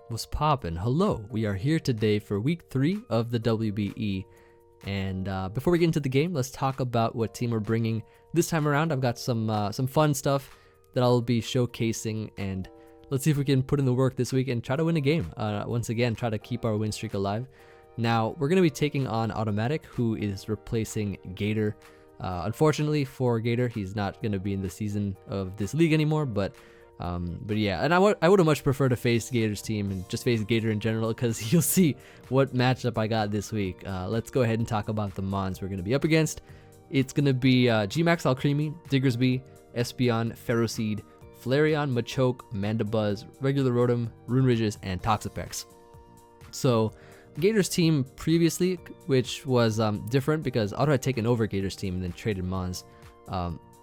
What's poppin'? Hello, we are here today for week 3 of the WBE. And before we get into the game, let's talk about what team we're bringing this time around. I've got some fun stuff that I'll be showcasing, and let's see if we can put in the work this week and try to win a game. Once again, try to keep our win streak alive. Now, we're going to be taking on Automatic, who is replacing Gator. Unfortunately for Gator, he's not going to be in the season of this league anymore, but yeah, and I would have much preferred to face Gator's team and just face Gator in general, because you'll see what matchup I got this week. Let's go ahead and talk about the mons we're going to be up against. It's going to be Gmax Alcremie, Diggersby, Espeon, Ferroseed, Flareon, Machoke, Mandibuzz, Regular Rotom, Rune Ridges, and Toxapex. So Gator's team previously, which was different because Auto had taken over Gator's team and then traded mons.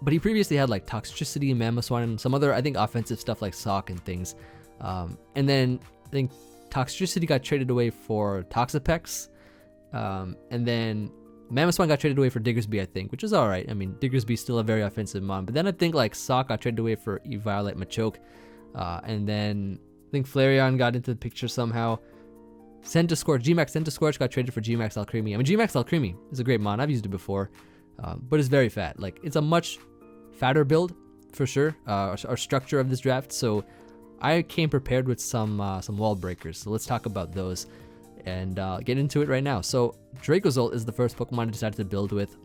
But he previously had like Toxtricity, Mamoswine, and some other, I think, offensive stuff like Sock and things. And then I think Toxtricity got traded away for Toxapex. And then Mamoswine got traded away for Diggersby, I think, which is alright. I mean, Diggersby's still a very offensive mon. But then I think like Sock got traded away for Eviolite Machoke. And then I think Flareon got into the picture somehow. Gmax Centiskorch got traded for Gmax Alcremie. I mean, Gmax Alcremie is a great mon. I've used it before. But it's very fat. Like, it's a much fatter build for sure. Our structure of this draft. So I came prepared with some wall breakers. So let's talk about those and get into it right now. So Dracozolt is the first Pokemon I decided to build with,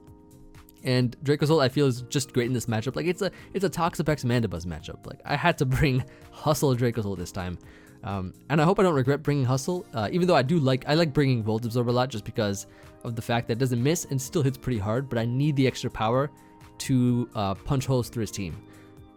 and Dracozolt I feel is just great in this matchup. Like, it's a Toxapex Mandibuzz matchup. Like, I had to bring Hustle Dracozolt this time. And I hope I don't regret bringing Hustle, even though I like bringing Volt Absorb a lot, just because of the fact that it doesn't miss and still hits pretty hard, but I need the extra power to punch holes through his team.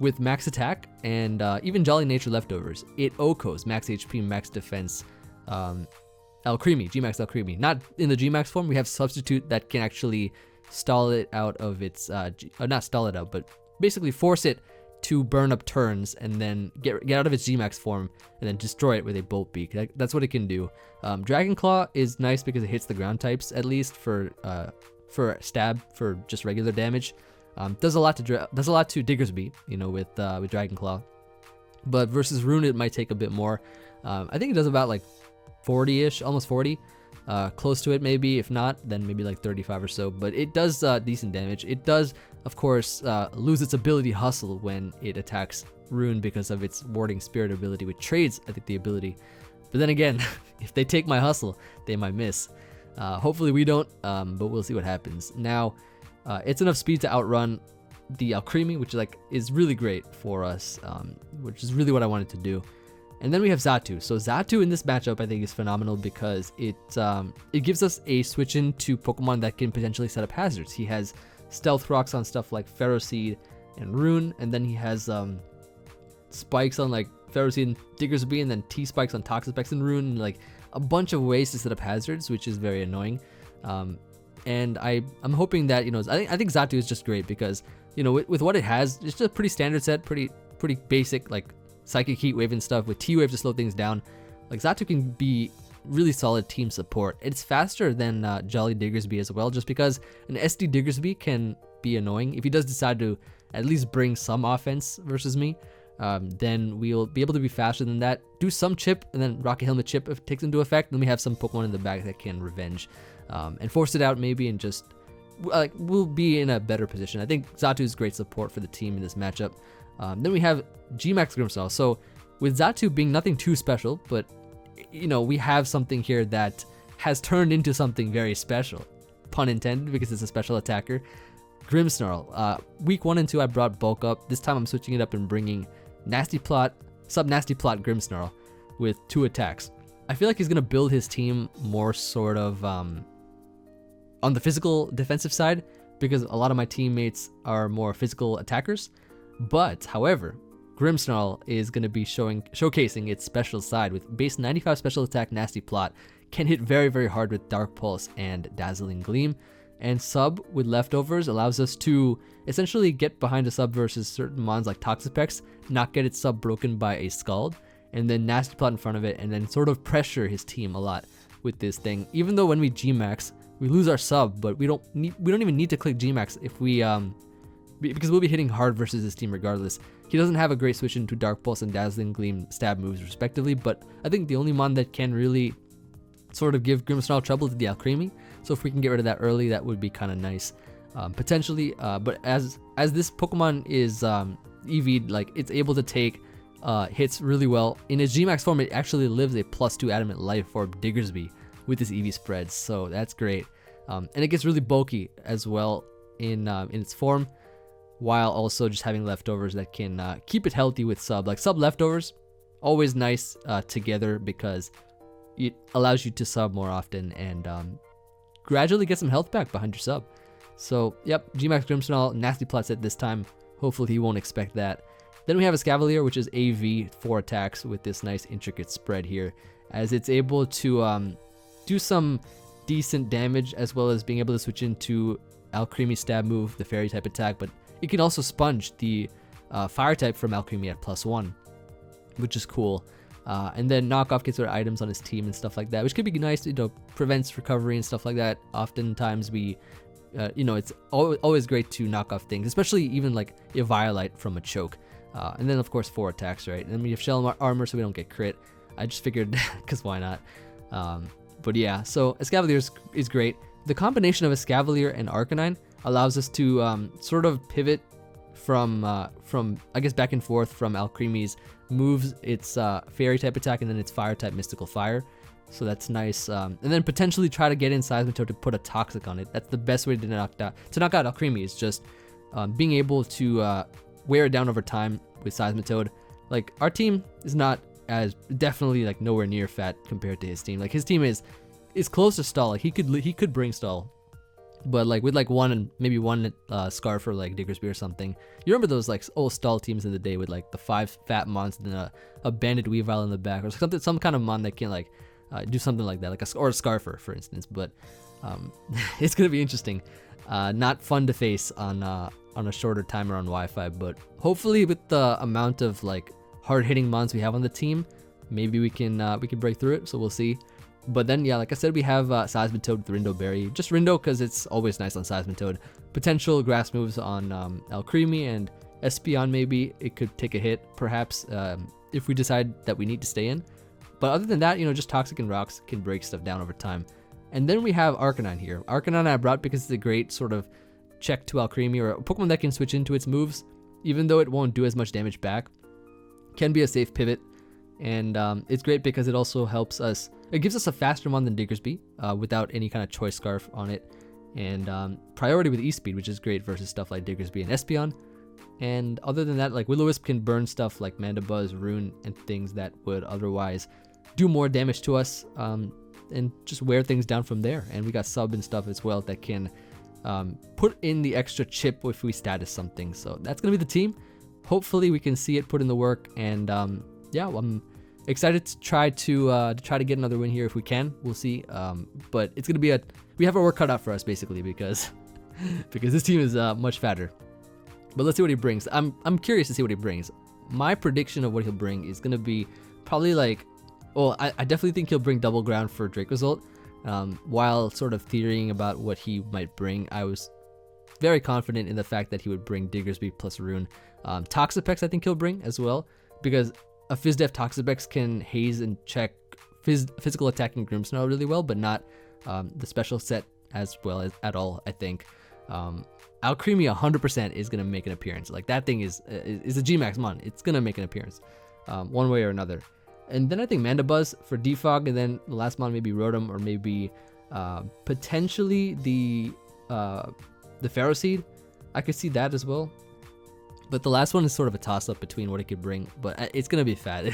With max attack and even Jolly Nature leftovers, it OHKOs max HP, max defense, Alcremie, Gmax Alcremie. Not in the Gmax form, we have Substitute that can actually stall it out of its, not stall it out, but basically force it to burn up turns and then get out of its Gmax form and then destroy it with a Bolt Beak. That's what it can do. Dragon Claw is nice because it hits the ground types, at least for stab, for just regular damage. Does a lot to Diggersby, you know, with Dragon Claw. But versus Rune, it might take a bit more. I think it does about like 40-ish, almost 40. Close to it maybe. If not, then maybe like 35 or so. But it does decent damage. It does, of course, lose its ability Hustle when it attacks Rune because of its Warding Spirit ability, which trades, I think, the ability. But then again, if they take my Hustle, they might miss. Hopefully we don't, but we'll see what happens. Now, it's enough speed to outrun the Alcremie, which is really great for us, which is really what I wanted to do. And then we have Xatu. So Xatu in this matchup I think is phenomenal because it gives us a switch into Pokemon that can potentially set up hazards. He has Stealth Rocks on stuff like Ferroseed and Rune, and then he has spikes on like Ferroseed and Diggersby, and then T-spikes on Toxapex and Rune, and like a bunch of ways to set up hazards, which is very annoying. And I'm hoping that, you know, I think Xatu is just great because, you know, with what it has, it's just a pretty standard set, pretty basic, like Psychic Heat Wave and stuff with T-Wave to slow things down. Like, Xatu can be really solid team support. It's faster than Jolly Diggersby as well, just because an SD Diggersby can be annoying. If he does decide to at least bring some offense versus me, then we'll be able to be faster than that. Do some chip, and then Rocket Helmet chip if it takes into effect. Then we have some Pokemon in the back that can revenge and force it out maybe, and just we'll be in a better position. I think Xatu is great support for the team in this matchup. Then we have Gmax Grimmsnarl. So with Xatu being nothing too special, but you know, we have something here that has turned into something very special, pun intended, because it's a special attacker. Grimmsnarl. Week 1 and 2 I brought Bulk Up. This time I'm switching it up and bringing Nasty Plot Grimmsnarl with 2 attacks. I feel like he's gonna build his team more sort of on the physical defensive side, because a lot of my teammates are more physical attackers. But however, Grimmsnarl is going to be showcasing its special side with base 95 special attack. Nasty Plot can hit very, very hard with Dark Pulse and Dazzling Gleam, and sub with leftovers allows us to essentially get behind a sub versus certain mons like Toxapex, not get its sub broken by a Scald, and then Nasty Plot in front of it, and then sort of pressure his team a lot with this thing. Even though when we Gmax, we lose our sub, but we don't even need to click Gmax if we because we'll be hitting hard versus his team regardless. He doesn't have a great switch into Dark Pulse and Dazzling Gleam stab moves respectively, but I think the only mon that can really sort of give Grimmsnarl trouble is the Alcremie. So if we can get rid of that early, that would be kind of nice, potentially. But as this Pokemon is EV'd, like it's able to take hits really well. In its Gmax form, it actually lives a +2 Adamant Life for Diggersby with this EV spreads, so that's great. And it gets really bulky as well in its form, while also just having leftovers that can keep it healthy with sub. Like sub leftovers, always nice together because it allows you to sub more often and gradually get some health back behind your sub. So yep, Gmax Grimmsnarl, nasty plot set this time. Hopefully he won't expect that. Then we have a Scavalier, which is AV, 4 attacks with this nice intricate spread here, as it's able to do some decent damage, as well as being able to switch into Alcremie stab move, the fairy type attack, but it can also sponge the fire type from Alcremie at +1, which is cool. And then knockoff gets our items on his team and stuff like that, which could be nice, you know, prevents recovery and stuff like that. Oftentimes we, you know, it's always great to knock off things, especially even like a Violite from a choke. And then of course 4 attacks, right? And then we have shell armor so we don't get crit. I just figured, because why not? But yeah, so Escavalier is great. The combination of Escavalier and Arcanine allows us to sort of pivot from I guess back and forth from Alcremie's moves, its fairy type attack, and then its fire type mystical fire. So that's nice. And then potentially try to get in Seismitoad to put a toxic on it. That's the best way to knock out Alcremie, is just being able to wear it down over time with Seismitoad. Like our team is not as definitely like nowhere near fat compared to his team. Like his team is close to stall. Like he could bring stall, but like with like maybe one scarf or like Diggersby or something. You remember those like old stall teams in the day with like the 5 fat mons and then a banded Weavile in the back, or something, some kind of mon that can like do something like that, like or a Scarfer for instance. But it's gonna be interesting. Not fun to face on a shorter timer on Wi-Fi, but hopefully with the amount of like hard-hitting mons we have on the team, maybe we can break through it. So we'll see. But then yeah, like I said, we have Seismitoad with Rindo Berry. Just Rindo because it's always nice on Seismitoad. Potential grass moves on Alcremie and Espeon. Maybe it could take a hit, perhaps, if we decide that we need to stay in. But other than that, you know, just Toxic and Rocks can break stuff down over time. And then we have Arcanine here. Arcanine I brought because it's a great sort of check to Alcremie, or a Pokemon that can switch into its moves, even though it won't do as much damage back. Can be a safe pivot, and it's great because it also helps us. It gives us a faster mon than Diggersby without any kind of choice scarf on it, and priority with E-Speed, which is great versus stuff like Diggersby and Espeon. And other than that, like Will-O-Wisp can burn stuff like Mandibuzz, Rune, and things that would otherwise do more damage to us, and just wear things down from there. And we got sub and stuff as well that can put in the extra chip if we status something. So that's gonna be the team. Hopefully we can see it put in the work, and yeah, I'm excited to try to get another win here if we can. We'll see. But it's gonna be we have our work cut out for us basically, because this team is much fatter. But let's see what he brings. I'm curious to see what he brings. My prediction of what he'll bring is gonna be probably like, well, I definitely think he'll bring Double Ground for Dracozolt. While sort of theorying about what he might bring, I was very confident in the fact that he would bring Diggersby plus Rune. Toxapex I think he'll bring as well, because a FizzDef Toxapex can haze and check physical attacking Grimmsnarl really well, but not the special set as well as at all, I think. Alcremie 100% is going to make an appearance. Like that thing is a Gmax mon. It's going to make an appearance one way or another. And then I think Mandibuzz for Defog, and then the last mon maybe Rotom, or maybe potentially the Ferroseed. I could see that as well. But the last one is sort of a toss-up between what it could bring, but it's gonna be fat.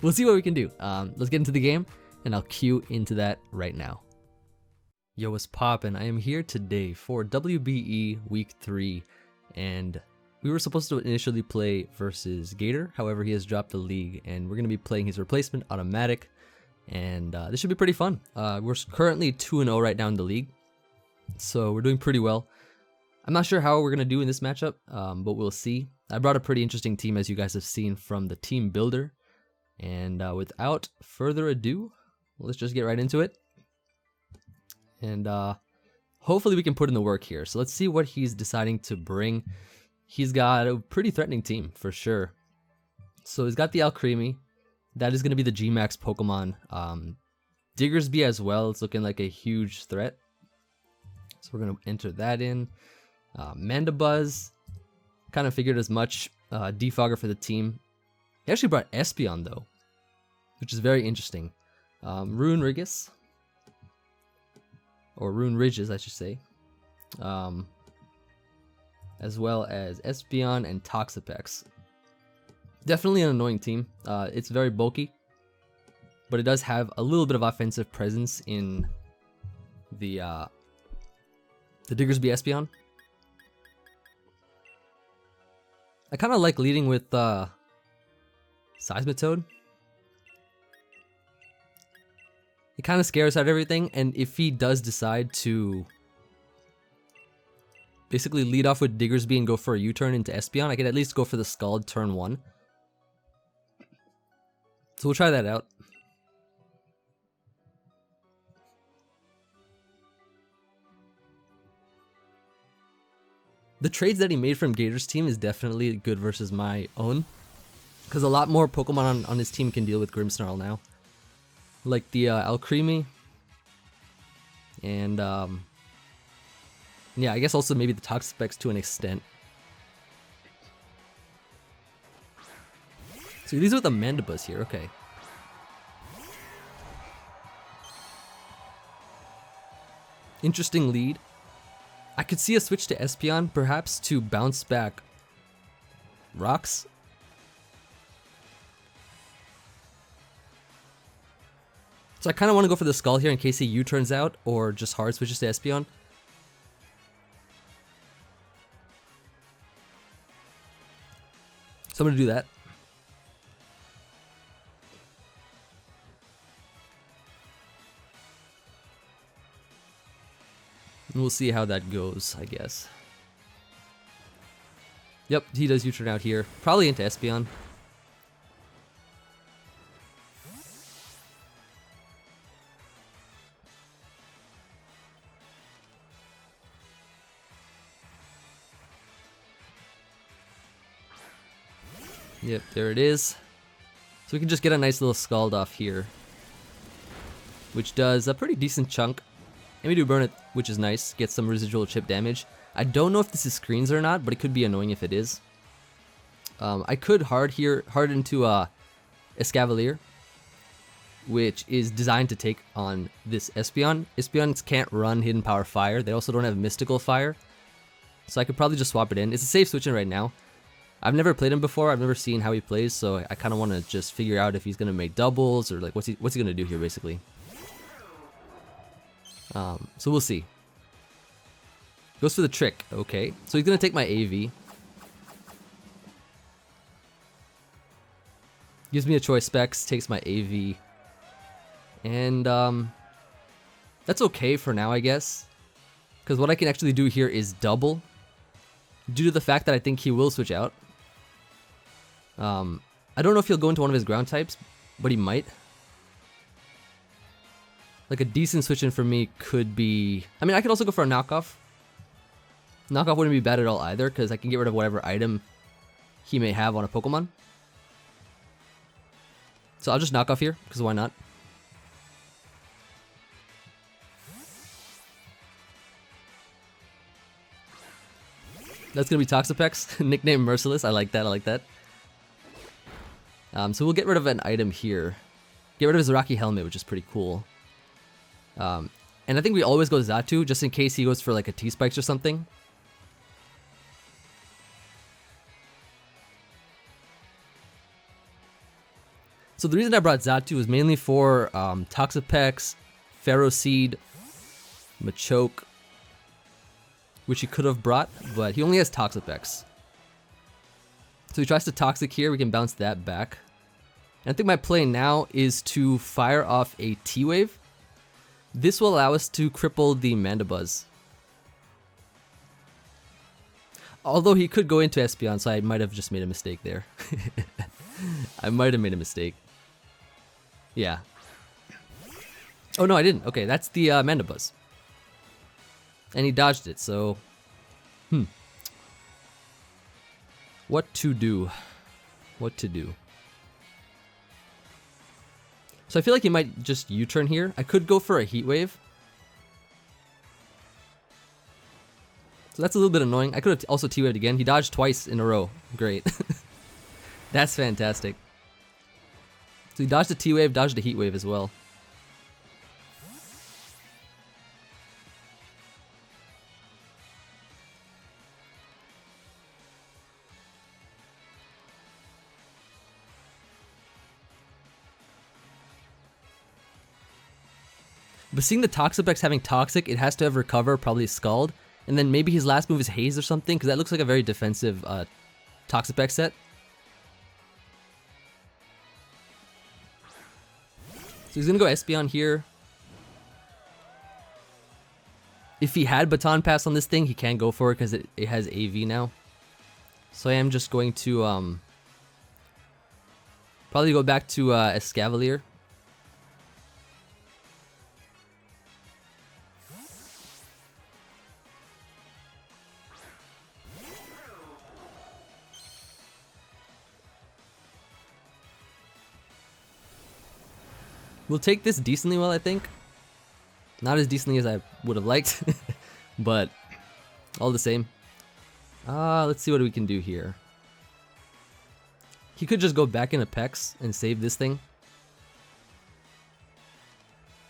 We'll see what we can do. Let's get into the game, and I'll cue into that right now. Yo, what's poppin'? I am here today for WBE Week 3, and we were supposed to initially play versus Gator. However, he has dropped the league, and we're gonna be playing his replacement, Automatic, and this should be pretty fun. We're currently 2-0 right now in the league, so we're doing pretty well. I'm not sure how we're going to do in this matchup, but we'll see. I brought a pretty interesting team, as you guys have seen from the team builder. And without further ado, let's just get right into it. And hopefully we can put in the work here. So let's see what he's deciding to bring. he's got a pretty threatening team for sure. So he's got the Alcremie. That is going to be the G-Max Pokemon. Diggersby as well. It's looking like a huge threat. So we're going to enter that in. Mandibuzz. Kind of figured as much. Defogger for the team. He actually brought Espeon though, which is very interesting. Rune Rigus. Or Rune Ridges, I should say. As well as Espeon and Toxapex. Definitely an annoying team. It's very bulky, but it does have a little bit of offensive presence in the Diggersby Espeon. I kind of like leading with Seismitoad. It kind of scares out everything, and if he does decide to basically lead off with Diggersby and go for a U-turn into Espeon, I could at least go for the Scald turn 1. So we'll try that out. The trades that he made from Gator's team is definitely good versus my own, because a lot more Pokemon on his team can deal with Grimmsnarl now. Like the Alcremie, and yeah, I guess also maybe the Toxapex to an extent. So these are the Mandibuzz here, okay. Interesting lead. I could see a switch to Espeon, perhaps to bounce back rocks. So I kind of want to go for the Skull here in case he U-turns out, or just hard switches to Espeon. So I'm going to do that. And we'll see how that goes, I guess. Yep, he does U-turn out here. Probably into Espeon. Yep, there it is. So we can just get a nice little Scald off here, which does a pretty decent chunk. And we do burn it, which is nice. Get some residual chip damage. I don't know if this is screens or not, but it could be annoying if it is. I could hard into Escavalier, which is designed to take on this Espeon. Espeons can't run Hidden Power Fire. They also don't have Mystical Fire. So I could probably just swap it in. It's a safe switch in right now. I've never played him before. I've never seen how he plays, so I kind of want to just figure out if he's going to make doubles or like what's he going to do here basically. So we'll see. Goes for the trick. Okay, so he's going to take my AV. Gives me a choice specs, takes my AV. And that's okay for now, I guess. Because what I can actually do here is double. Due to the fact that I think he will switch out. I don't know if he'll go into one of his ground types, but he might. Like a decent switch in for me could be... I mean, I could also go for a knockoff. Knockoff wouldn't be bad at all either, because I can get rid of whatever item he may have on a Pokemon. So I'll just knock off here, because why not? That's going to be Toxapex, nickname Merciless. I like that, I like that. So we'll get rid of an item here. Get rid of his Rocky Helmet, which is pretty cool. And I think we always go Xatu, just in case he goes for like a T-Spikes or something. So the reason I brought Xatu is mainly for Toxapex, Ferroseed, Machoke, which he could have brought, but he only has Toxapex. So he tries to Toxic here, we can bounce that back. And I think my play now is to fire off a T-Wave. This will allow us to cripple the Mandibuzz. Although he could go into Espeon, so I might have just made a mistake there. I might have made a mistake. Yeah. Oh no, I didn't. Okay, that's the Mandibuzz. And he dodged it, so... What to do? What to do? So I feel like he might just U-turn here. I could go for a Heat Wave. So that's a little bit annoying. I could have also T-Waved again. He dodged twice in a row. Great. That's fantastic. So he dodged a T-Wave, dodged a Heat Wave as well. But seeing the Toxapex having Toxic, it has to have Recover, probably Scald. And then maybe his last move is Haze or something, because that looks like a very defensive Toxapex set. So he's going to go Espeon here. If he had Baton Pass on this thing, he can't go for it because it has AV now. So I am just going to probably go back to Escavalier. We'll take this decently well, I think. Not as decently as I would have liked, but all the same. Let's see what we can do here. He could just go back into Pex and save this thing.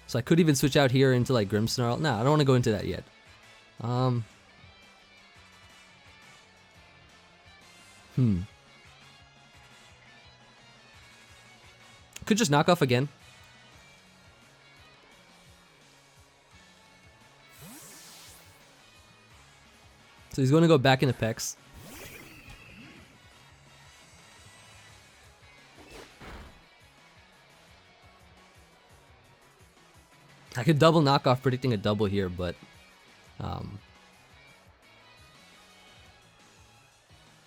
So I could even switch out here into like Grimmsnarl. Nah, I don't want to go into that yet. Could just knock off again. So he's going to go back into Pex. I could double knockoff predicting a double here, but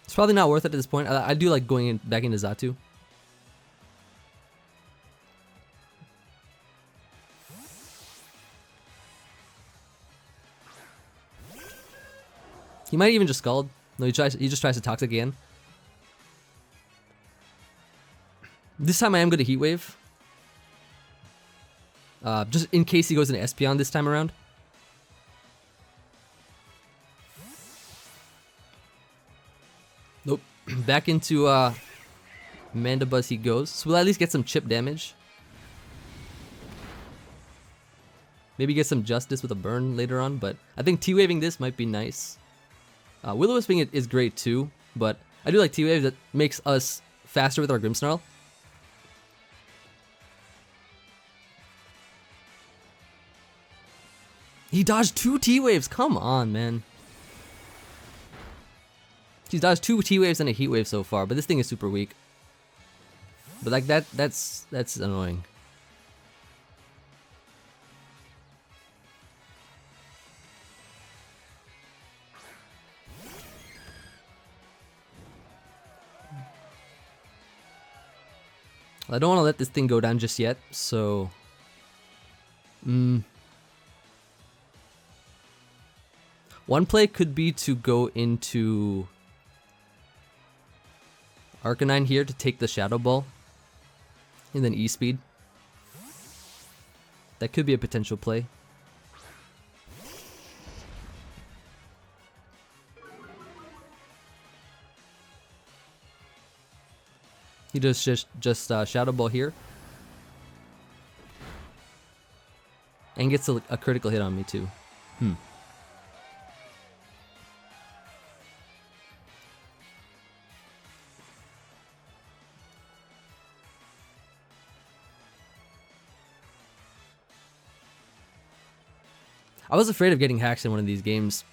it's probably not worth it at this point. I do like going back into Xatu. He might even just Scald. No, he just tries to Toxic again. This time I am going to Heat Wave. Just in case he goes into Espeon this time around. Nope. Back into Mandibuzz he goes. So we'll at least get some chip damage. Maybe get some justice with a burn later on, but I think T-Waving this might be nice. Will-O-Wisping is great too, but I do like T-Wave that makes us faster with our Grimmsnarl. He dodged 2 T-Waves, come on, man. He's dodged 2 T-Waves and a Heat Wave so far, but this thing is super weak. But like that's annoying. I don't want to let this thing go down just yet, so... One play could be to go into Arcanine here to take the Shadow Ball, and then E-Speed. That could be a potential play. He does just Shadow Ball here. And gets a critical hit on me too. I was afraid of getting hacked in one of these games.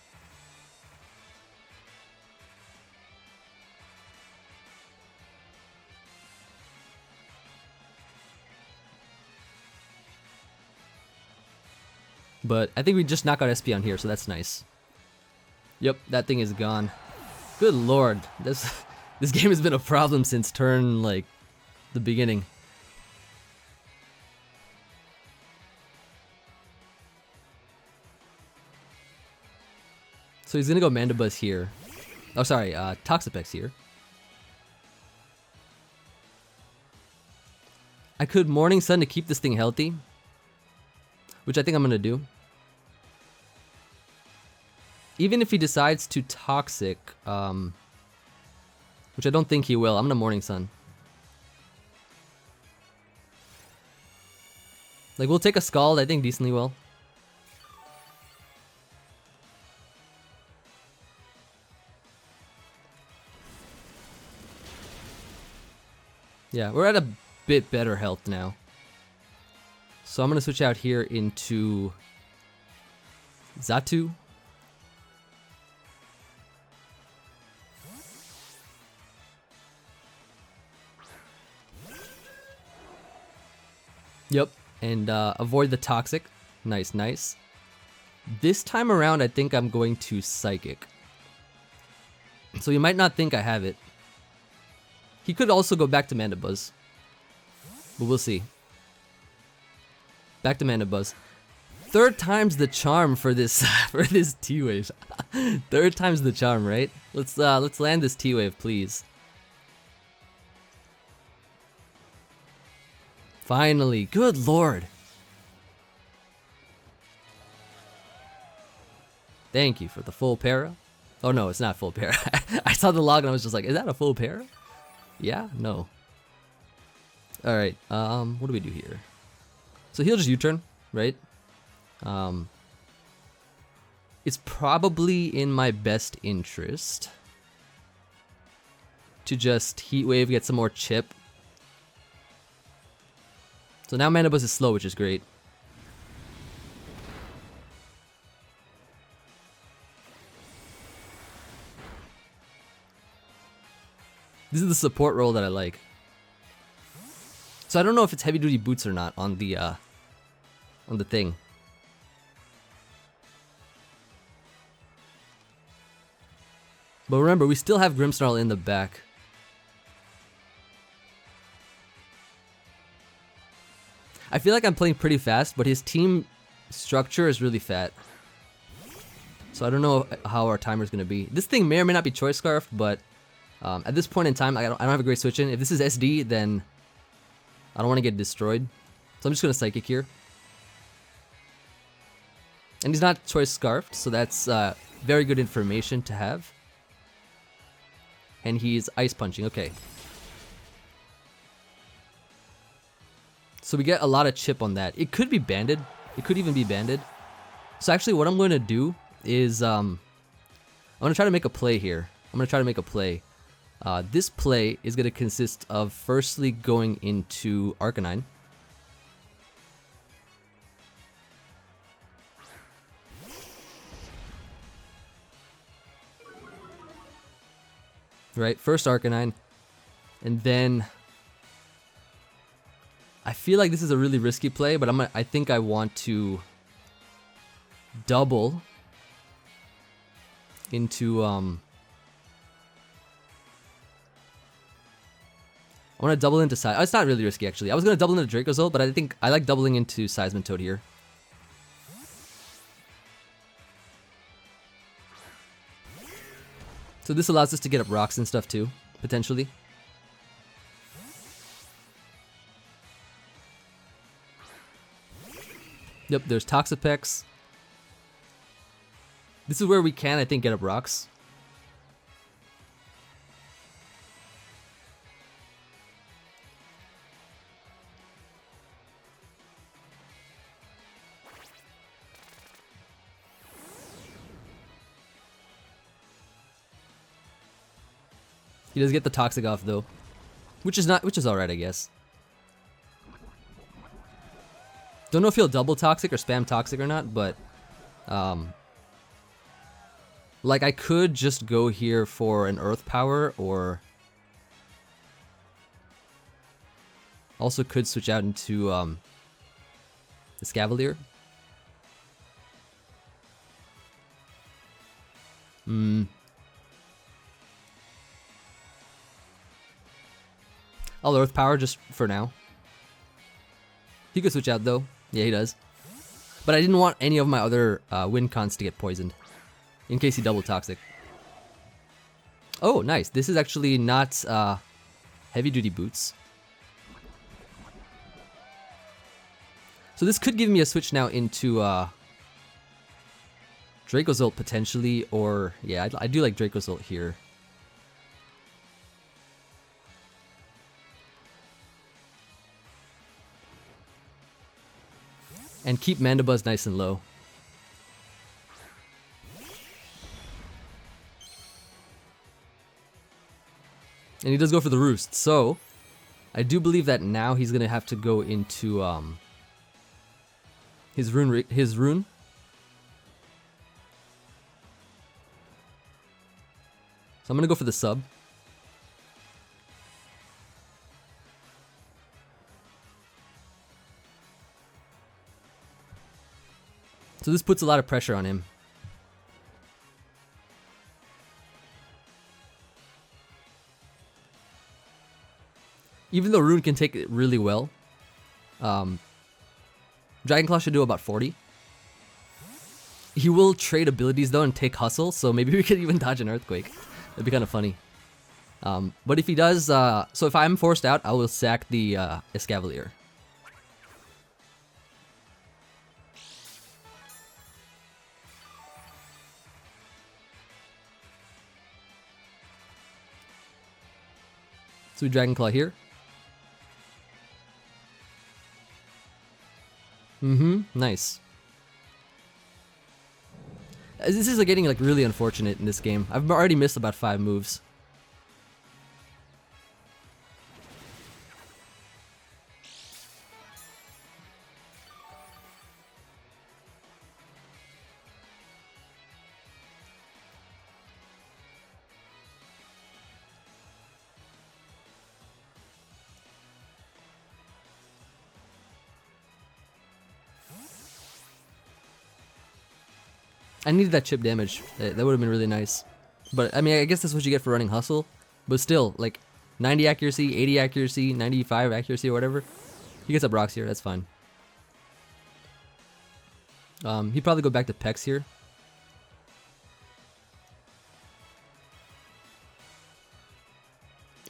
But I think we just knock out Espeon here, so that's nice. Yep, that thing is gone. Good lord, this game has been a problem since turn, like, the beginning. So he's gonna go Mandibuzz here. Oh, sorry, Toxapex here. I could Morning Sun to keep this thing healthy, which I think I'm gonna do. Even if he decides to Toxic, which I don't think he will, I'm gonna Morning Sun. Like, we'll take a Scald, I think, decently well. Yeah, we're at a bit better health now. So I'm gonna switch out here into Xatu. Yep, and avoid the Toxic. Nice, nice. This time around, I think I'm going to Psychic. So you might not think I have it. He could also go back to Mandibuzz, but we'll see. Back to Mandibuzz. Third time's the charm for this for this T-Wave. Third time's the charm, right? Let's land this T-Wave, please. Finally, good lord. Thank you for the full para. Oh no, it's not full para. I saw the log and I was just like, is that a full para? Yeah? No. Alright, what do we do here? So he'll just U-turn, right? It's probably in my best interest to just Heat Wave, get some more chip. So now Mandibuzz is slow, which is great. This is the support role that I like. So I don't know if it's heavy duty boots or not on the thing. But remember, we still have Grimmsnarl in the back. I feel like I'm playing pretty fast, but his team structure is really fat. So I don't know how our timer's gonna be. This thing may or may not be Choice Scarf, but at this point in time, I don't have a great switch in. If this is SD, then I don't want to get destroyed. So I'm just gonna Psychic here. And he's not Choice Scarfed, so that's very good information to have. And he's Ice Punching, okay. So we get a lot of chip on that. It could be banded. It could even be banded. So actually what I'm going to do is I'm going to try to make a play here. I'm going to try to make a play. This play is going to consist of firstly going into Arcanine. Right, first Arcanine. And then I feel like this is a really risky play, but I think I want to double into I want to double into Size. Oh, it's not really risky actually. I was gonna double into Dracozolt, but I think I like doubling into Seismitoad here. So this allows us to get up rocks and stuff too, potentially. Yep, there's Toxapex. This is where we can, I think, get up rocks. He does get the Toxic off though, which is alright, I guess. Don't know if he'll double Toxic or spam Toxic or not, but like I could just go here for an Earth Power, or also could switch out into the Scavalier. I'll Earth Power just for now. He could switch out though. Yeah, he does. But I didn't want any of my other win cons to get poisoned, in case he double Toxic. Oh, nice. This is actually not heavy duty boots. So this could give me a switch now into Draco's ult potentially, or yeah, I do like Draco's ult here. And keep Mandibuzz nice and low. And he does go for the roost, so I do believe that now he's gonna have to go into his rune. So I'm gonna go for the sub. So this puts a lot of pressure on him. Even though Rune can take it really well, Dragon Claw should do about 40. He will trade abilities though and take Hustle, so maybe we could even dodge an Earthquake. That'd be kind of funny. But if he does, so if I'm forced out, I will sack the Escavalier. So we Dragon Claw here. Nice. This is getting like really unfortunate in this game. I've already missed about 5 moves. I needed that chip damage. That would have been really nice. But I mean, I guess that's what you get for running Hustle. But still, like 90 accuracy, 80 accuracy, 95 accuracy or whatever. He gets up rocks here, that's fine. He'd probably go back to Pex here.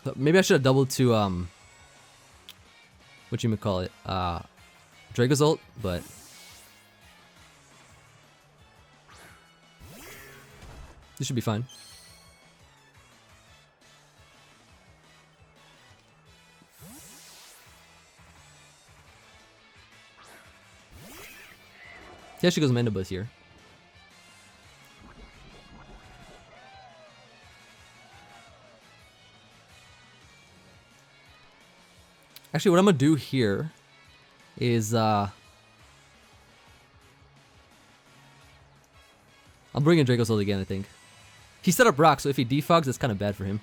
But maybe I should have doubled to what you would call it, Draco's ult, but this should be fine. He actually goes Mandibuzz here. Actually, what I'm gonna do here is I'm bringing Draco's ult again, I think. He set up rock, so if he defogs, it's kind of bad for him.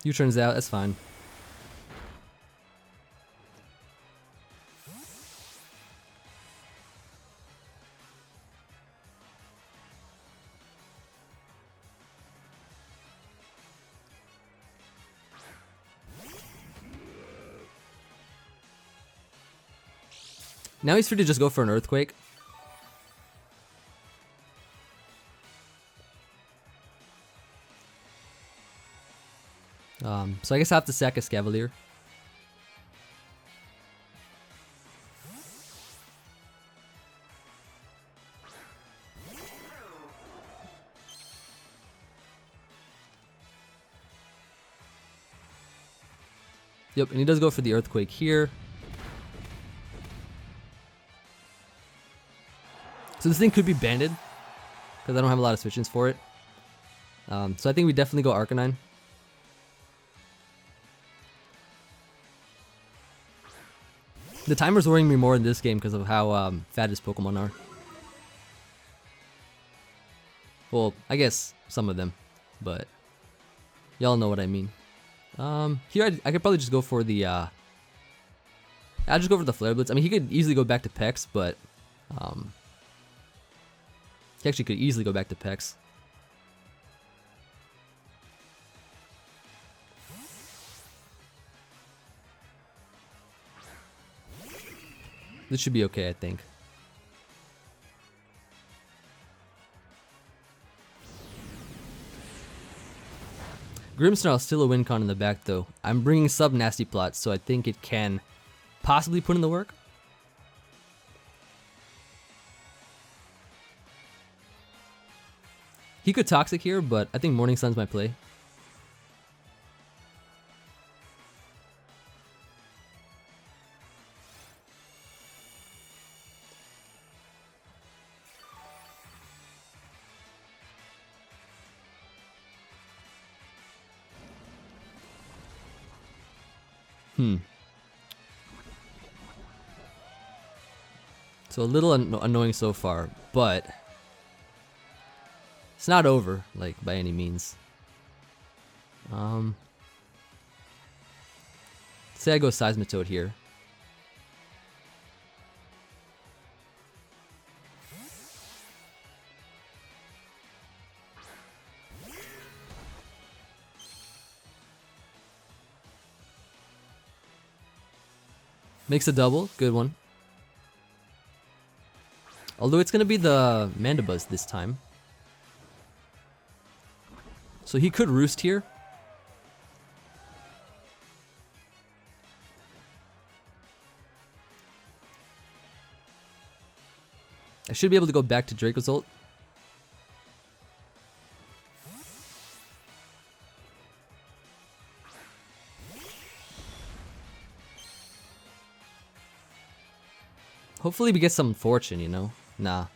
U-turns out, that's fine. Now he's free to just go for an Earthquake. So I guess I have to sack a Escavalier. Yep, and he does go for the Earthquake here. So this thing could be banded, because I don't have a lot of switch-ins for it. So I think we definitely go Arcanine. The timer's worrying me more in this game because of how fat his Pokemon are. Well, I guess some of them, but y'all know what I mean. Here I could probably just go for the I'll just go for the Flare Blitz. I mean, he could easily go back to Pex, but he actually could easily go back to Pex. This should be okay, I think. Grimmsnarl still a win con in the back though. I'm bringing sub Nasty Plot, so I think it can possibly put in the work. He could Toxic here, but I think Morning Sun's my play. So a little annoying so far, but it's not over, like, by any means. Say I go Seismitoad here. Makes a double, good one. Although it's gonna be the Mandibuzz this time. So he could Roost here. I should be able to go back to Draco's ult. Hopefully we get some fortune, you know? Nah.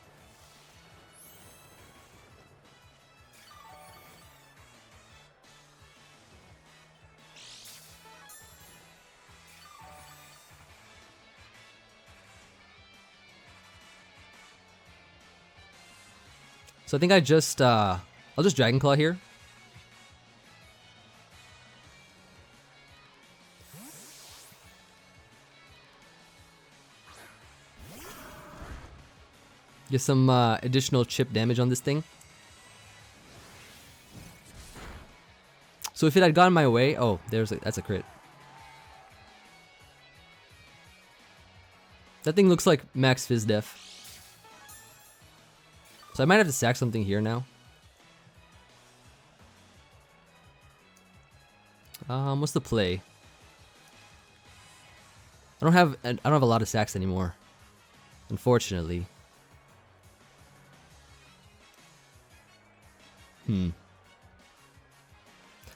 So I think I'll just Dragon Claw here. Get some additional chip damage on this thing. So if it had gone my way, oh, that's a crit. That thing looks like max Fizz Def. So I might have to sack something here now. What's the play? I don't have a lot of sacks anymore, unfortunately.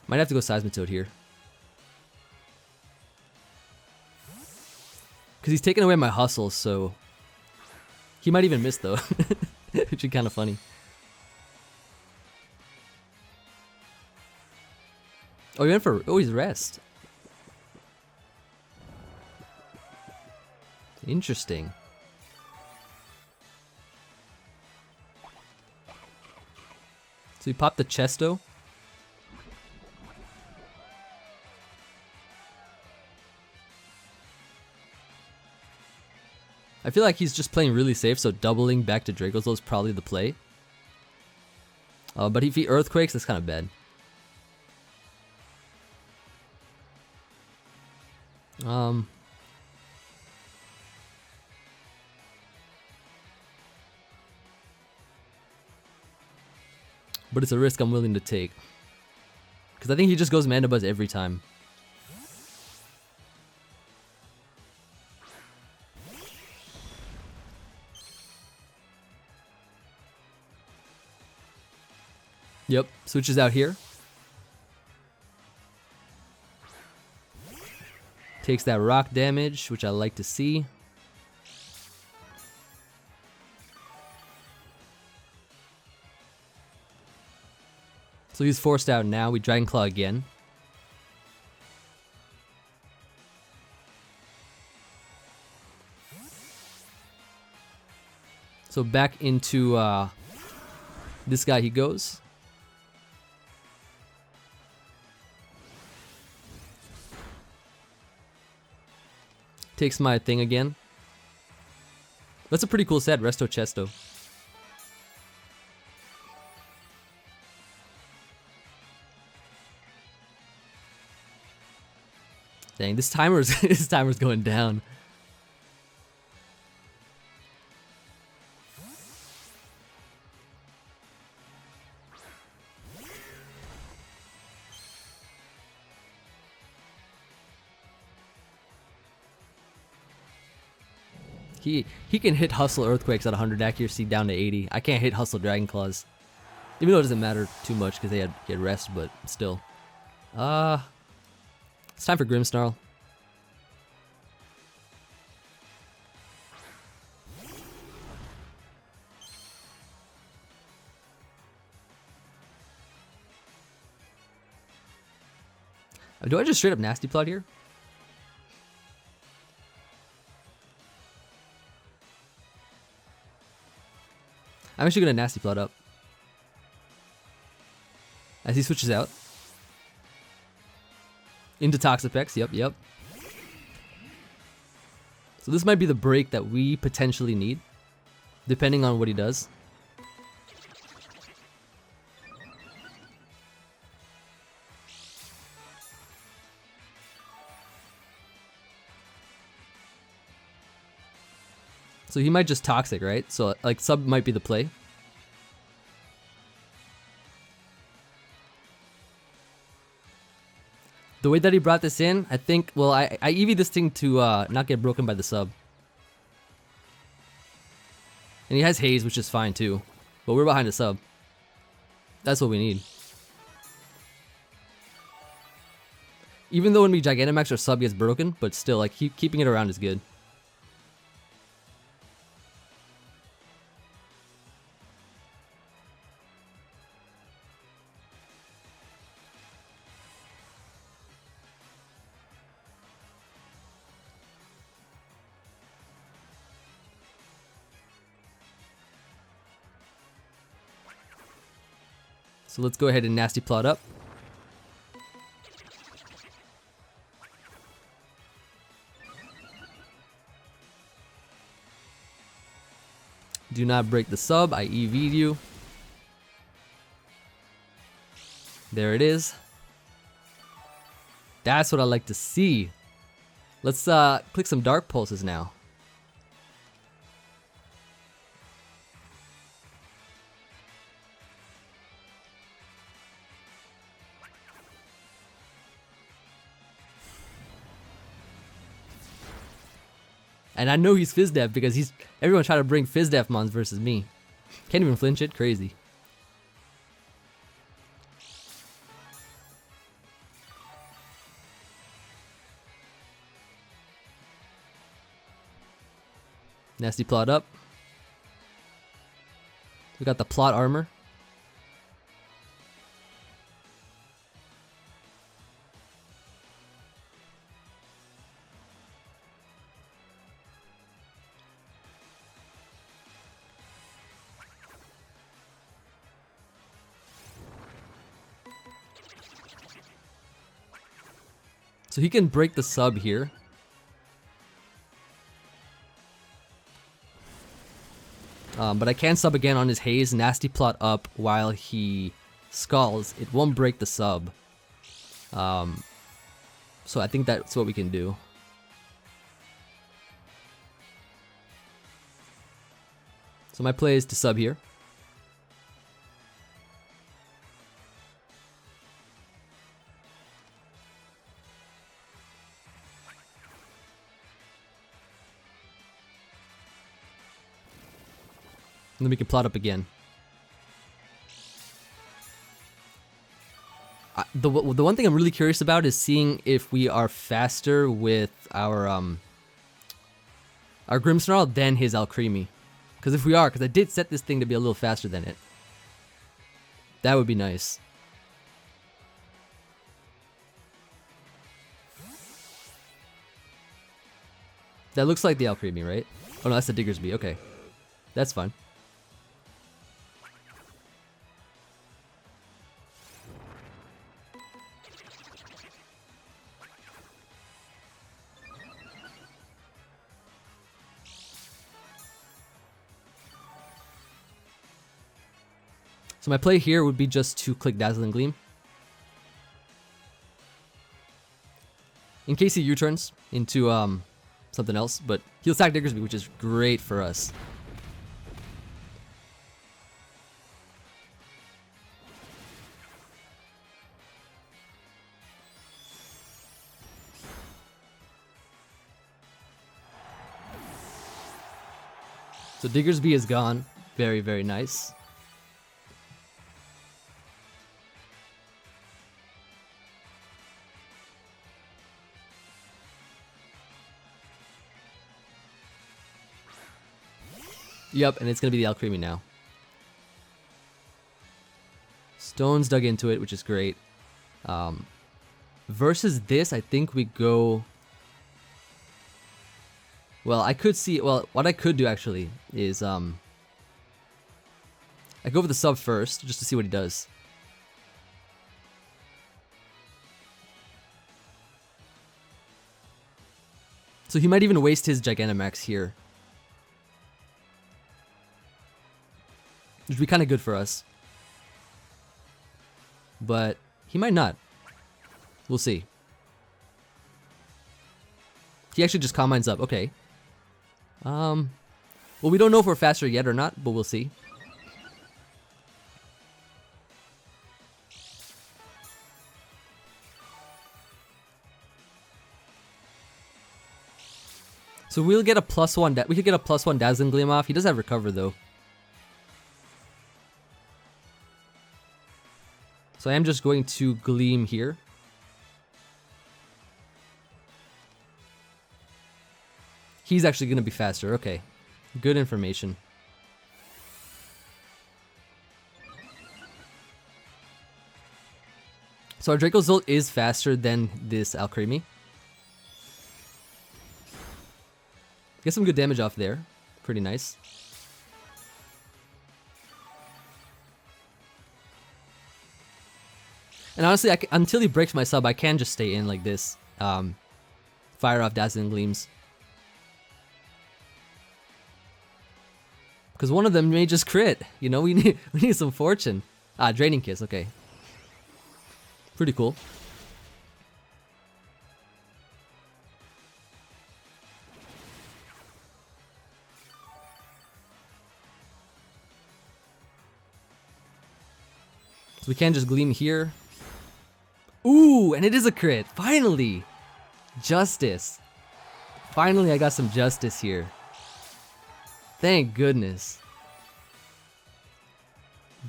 Might have to go Seismitoad here. Because he's taking away my hustle, so he might even miss though. Which is kind of funny. Oh, he went for... Oh, he's rest. Interesting. So he popped the Chesto. I feel like he's just playing really safe, so doubling back to Draco's is probably the play. But if he Earthquakes, that's kind of bad. But it's a risk I'm willing to take. Because I think he just goes Mandibuzz every time. Yep, switches out here. Takes that rock damage, which I like to see. So he's forced out now. We Dragon Claw again. So back into this guy he goes. Takes my thing again. That's a pretty cool set, Resto Chesto. Dang, this timer's going down. He can hit Hustle Earthquakes at 100 accuracy down to 80. I can't hit Hustle Dragon Claws. Even though it doesn't matter too much because he had rest, but still. It's time for Grimmsnarl. Do I just straight up Nasty Plot here? I'm actually gonna Nasty Plot up. As he switches out. Into Toxapex, yep. So this might be the break that we potentially need. Depending on what he does. So he might just Toxic, right? So like Sub might be the play. The way that he brought this in, I think, well, I EV this thing to not get broken by the Sub. And he has Haze, which is fine too. But we're behind the Sub. That's what we need. Even though when we Gigantamax our Sub gets broken, but still, like, keeping it around is good. So let's go ahead and Nasty Plot up. Do not break the Sub, I EV'd you. There it is. That's what I like to see. Let's click some Dark Pulses now. And I know he's FizzDef because everyone trying to bring FizzDef mons versus me. Can't even flinch it, crazy. Nasty Plot up. We got the Plot Armor. So he can break the Sub here. But I can Sub again on his Haze, Nasty Plot up while he Skulls. It won't break the Sub. So I think that's what we can do. So my play is to Sub here. And then we can Plot up again. The one thing I'm really curious about is seeing if we are faster with our Grimmsnarl than his Alcremie. Because if we are, because I did set this thing to be a little faster than it. That would be nice. That looks like the Alcremie, right? Oh no, that's the Diggersby. Okay. That's fine. So my play here would be just to click Dazzling Gleam. In case he U-turns into something else, but he'll sack Diggersby, which is great for us. So Diggersby is gone. Very, very nice. Yep, and it's going to be the Alcremie now. Stone's dug into it, which is great. Versus this, I think we go... Well, I could see... Well, what I could do, actually, is... I go for the sub first, just to see what he does. So he might even waste his Gigantamax here. Which would be kind of good for us. But he might not. We'll see. He actually just Calm Minds up. Okay. Well, we don't know if we're faster yet or not, but we'll see. So we'll get a +1. We could get a +1 Dazzling Gleam off. He does have Recover though. So I am just going to Gleam here. He's actually going to be faster. Okay. Good information. So our Dracozolt is faster than this Alcremie. Get some good damage off there. Pretty nice. And honestly, until he breaks my sub, I can just stay in like this. Fire off Dazzling Gleams. Because one of them may just crit. You know, we need some fortune. Ah, Draining Kiss, okay. Pretty cool. So we can just Gleam here. Ooh, and it is a crit. Finally! Justice. Finally, I got some justice here. Thank goodness.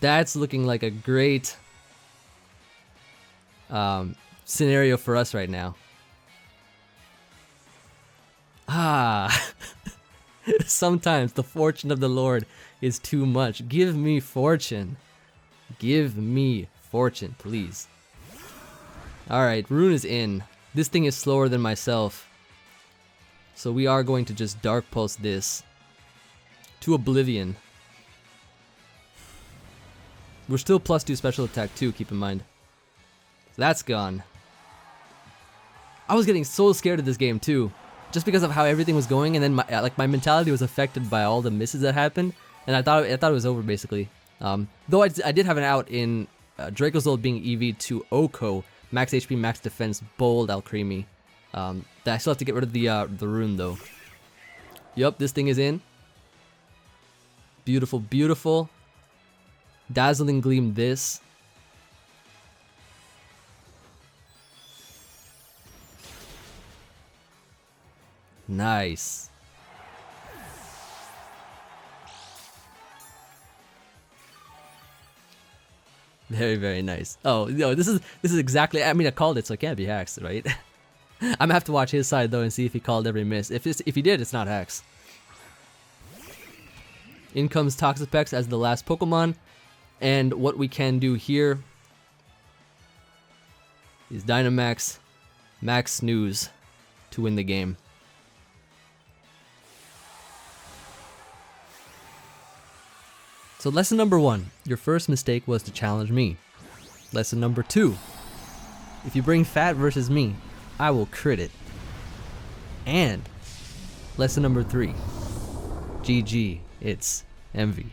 That's looking like a great scenario for us right now. Ah. Sometimes the fortune of the Lord is too much. Give me fortune. Give me fortune, please. Alright, Rune is in. This thing is slower than myself. So we are going to just Dark Pulse this to Oblivion. We're still +2 special attack too, keep in mind. So that's gone. I was getting so scared of this game too, just because of how everything was going, and then my mentality was affected by all the misses that happened, and I thought it was over basically. Though I did have an out in Dracozolt being EV to Oko, max HP, max defense, bold Alcremie. That I still have to get rid of the rune though. Yup, this thing is in. Beautiful, beautiful. Dazzling Gleam this. Nice. Very, very nice. Oh, no, this is exactly. I mean, I called it, so it can't be hacks, right? I'm gonna have to watch his side though and see if he called every miss. If he did, it's not hacks. In comes Toxapex as the last Pokemon, and what we can do here is Dynamax, Max Snooze to win the game. So lesson number 1, your first mistake was to challenge me. Lesson number 2, if you bring Fat versus me, I will crit it. And lesson number 3, GG, it's Emvee.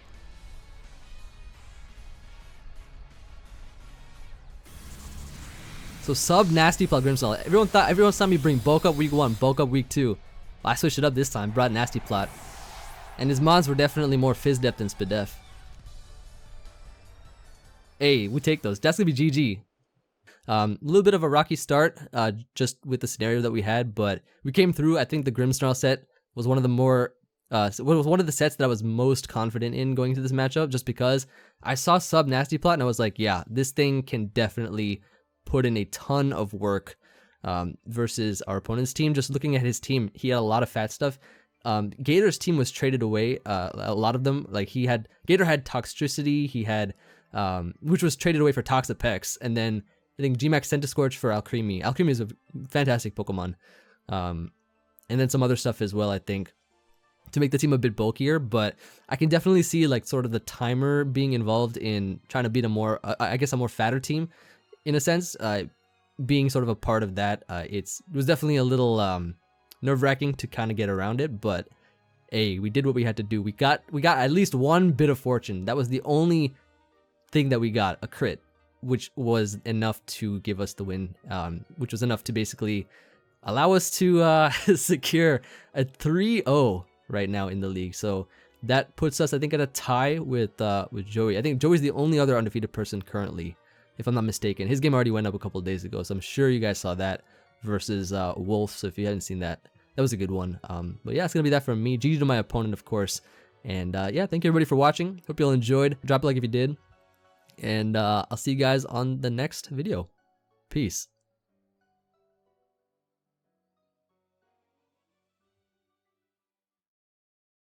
So sub Nasty Plot Grimmsnarl. Everyone saw me bring Bulk Up week 1, Bulk Up week 2. I switched it up this time, brought Nasty Plot. And his mons were definitely more Fizz Depth than Spidef. Hey, we take those. That's gonna be GG. A little bit of a rocky start, just with the scenario that we had, but we came through. I think the Grimmsnarl set was one of the more So it was one of the sets that I was most confident in going to this matchup, just because I saw sub Nasty Plot and I was like, yeah, this thing can definitely put in a ton of work versus our opponent's team. Just looking at his team, he had a lot of fat stuff. Gator's team was traded away, a lot of them. Like Gator had Toxtricity, he had, which was traded away for Toxapex, and then I think Gmax Centiscorch for Alcremie. Alcremie is a fantastic Pokemon. And then some other stuff as well, I think, to make the team a bit bulkier. But I can definitely see like sort of the timer being involved in trying to beat a more, I guess, a more fatter team, in a sense. Being sort of a part of that, it was definitely a little nerve-wracking to kind of get around it. But hey, we did what we had to do. We got at least one bit of fortune. That was the only thing that we got, a crit, which was enough to give us the win, which was enough to basically allow us to secure a 3-0 right now in the league. So that puts us, I think, at a tie with Joey. I think Joey's the only other undefeated person currently, if I'm not mistaken. His game already went up a couple of days ago, so I'm sure you guys saw that versus Wolf. So if you hadn't seen that, that was a good one. But yeah, it's gonna be that from me. GG to my opponent, of course. And yeah, thank you everybody for watching. Hope you all enjoyed. Drop a like if you did. And I'll see you guys on the next video. Peace.